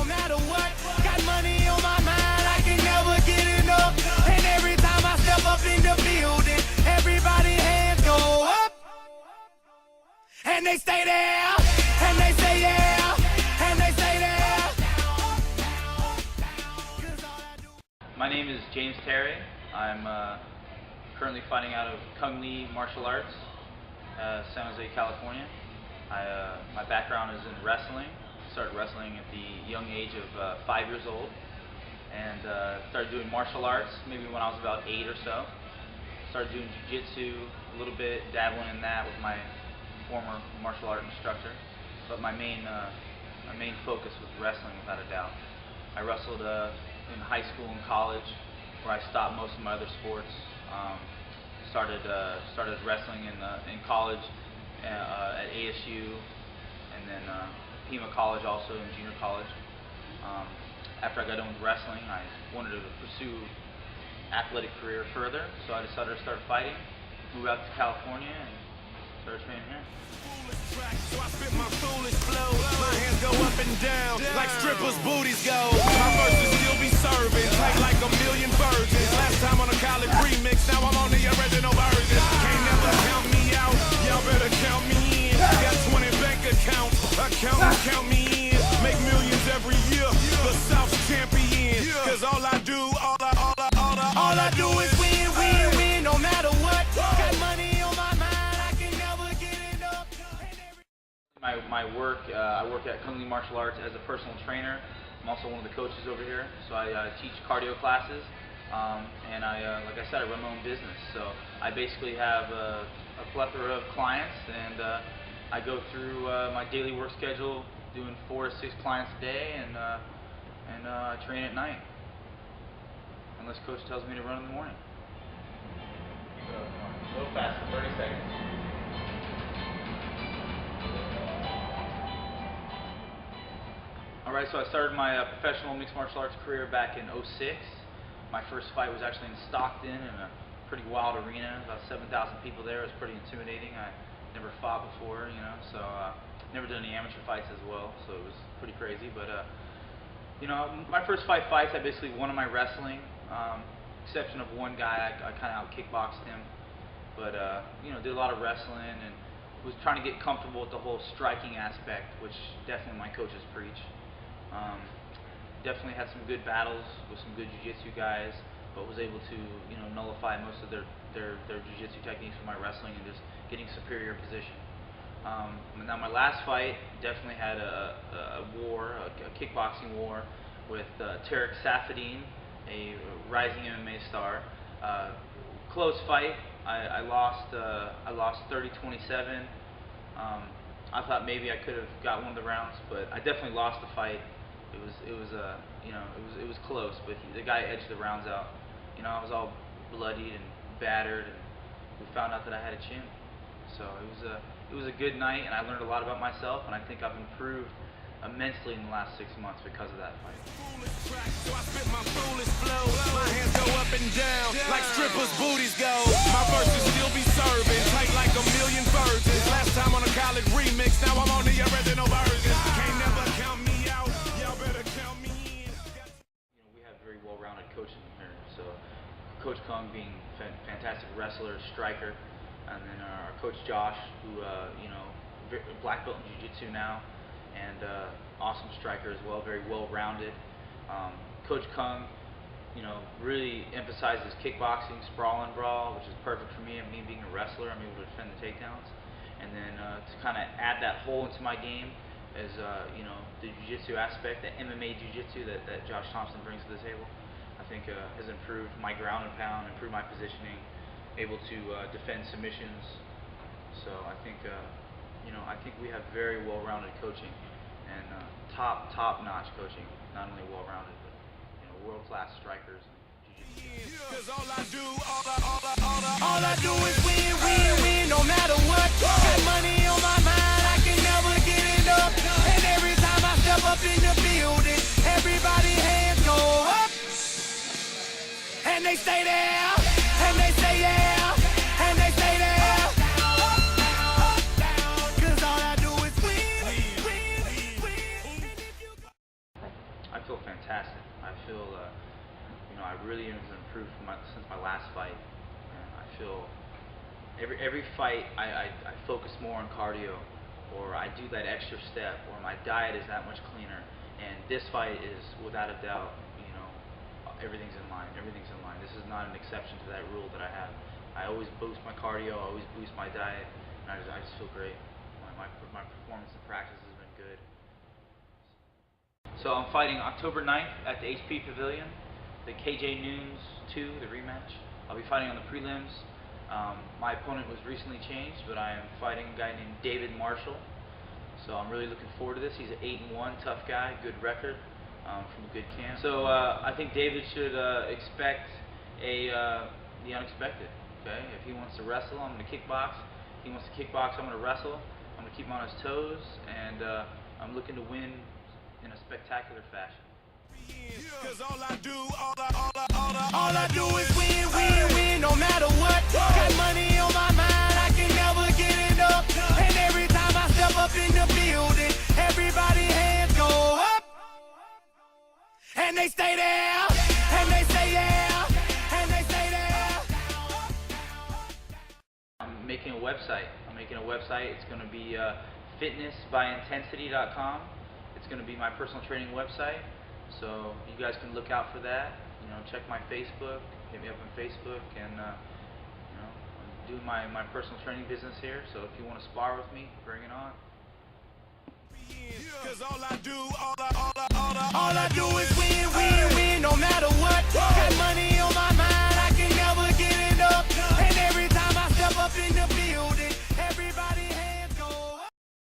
no matter what. Got money on my mind, I can never get enough. And every time I step up in the building, everybody hands go up. And they stay there, and they say yeah, and they stay there. My name is James Terry. I'm currently fighting out of Cung Martial Arts, San Jose, California. My background is in wrestling. Started wrestling at the young age of 5 years old, and started doing martial arts maybe when I was about 8 or so. Started doing jiu-jitsu a little bit, dabbling in that with my former martial art instructor. But my main focus was wrestling, without a doubt. I wrestled in high school and college, where I stopped most of my other sports. Started wrestling in college at ASU, and then Pima College also, in junior college. After I got done with wrestling, I wanted to pursue athletic career further, so I decided to start fighting, move out to California, and started training here. So I spit my foolish flow. My hands go up and down like strippers' booties go. My verses still be serving tight like a million virgins. Last time on a college remix, now I'm on the original version. Can't never count me out, y'all better count me in. Got 20 bank accounts, accountants count me in. Make millions every year, the South's champion. Cause all I do is win, win, win, no matter what. Got money on my mind, I can never get enough. My work, I work at Cung Martial Arts as a personal trainer. I'm also one of the coaches over here, so I teach cardio classes, and like I said, I run my own business. So I basically have a plethora of clients, and I go through my daily work schedule, doing 4 to 6 clients a day, and I train at night, unless coach tells me to run in the morning. So, a little faster, 30 seconds. Alright, so I started my professional mixed martial arts career back in '06. My first fight was actually in Stockton, in a pretty wild arena, about 7,000 people there. It was pretty intimidating. I never fought before, you know, so never done any amateur fights as well, so it was pretty crazy. But you know, my first fights, I basically won in my wrestling, exception of one guy. I kind of out kickboxed him, but you know, did a lot of wrestling and was trying to get comfortable with the whole striking aspect, which definitely my coaches preach. Definitely had some good battles with some good jiu-jitsu guys, but was able to, you know, nullify most of their jiu-jitsu techniques with my wrestling and just getting superior position. Now my last fight definitely had a kickboxing war with Tarek Safadine, a rising MMA star. Close fight. I lost 30-27. I thought maybe I could have got one of the rounds, but I definitely lost the fight. It was close, but the guy edged the rounds out. You know, I was all bloodied and battered, and we found out that I had a chin. So it was a good night, and I learned a lot about myself, and I think I've improved immensely in the last 6 months because of that fight. So I spit my foolish flow. My hands go up and down like strippers' booties go. My verses still be serving tight like a million virgins. Last time on a college remix, now I'm on the original version. Can't never count me out, y'all better count me in. You know, we have very well-rounded coaching here. So Coach Cung being a fantastic wrestler, striker, and then our coach Josh, who you know, black belt in jiu-jitsu now, and awesome striker as well, very well-rounded. Coach Cung, you know, really emphasizes kickboxing, sprawl and brawl, which is perfect for me. Me being a wrestler, I'm able to defend the takedowns. And then to kind of add that whole into my game is, you know, the jiu-jitsu aspect, the MMA jiu-jitsu that Josh Thompson brings to the table. I think has improved my ground and pound, improved my positioning, able to defend submissions. So I think, you know, I think we have very well-rounded coaching and top-notch coaching. Not only well-rounded, but, you know, world-class strikers and jiu-jitsu. Cause all I do is win, win, win, no matter what. Got money on my mind, I can never get enough. And every time I step up in the building, everybody hands go up. And they stay there, and they say yeah, and they stay there. feel, you know, I really have improved since my last fight. And I feel every fight I focus more on cardio, or I do that extra step, or my diet is that much cleaner. And this fight is, without a doubt, you know, everything's in line. Everything's in line. This is not an exception to that rule that I have. I always boost my cardio, I always boost my diet, and I just feel great. My performance in practice has been good. So I'm fighting October 9th at the HP Pavilion, the KJ Noons 2, the rematch. I'll be fighting on the prelims. My opponent was recently changed, but I am fighting a guy named David Marshall. So I'm really looking forward to this. He's an 8-1 tough guy, good record, from a good camp. So I think David should expect the unexpected. Okay, if he wants to wrestle, I'm going to kickbox. If he wants to kickbox, I'm going to wrestle. I'm going to keep him on his toes, and I'm looking to win in a spectacular fashion. Cause all I do is win, win, win, no matter what. Got money on my mind, I can never get it up. And every time I step up in the building, everybody hands go up. And they stay there, and they stay there, and they stay there. I'm making a website. It's going to be fitnessbyintensity.com. It's going to be my personal training website. So you guys can look out for that. You know, check my Facebook, hit me up on Facebook, and you know, I'm doing my personal training business here. So if you want to spar with me, bring it on. Cause all I do is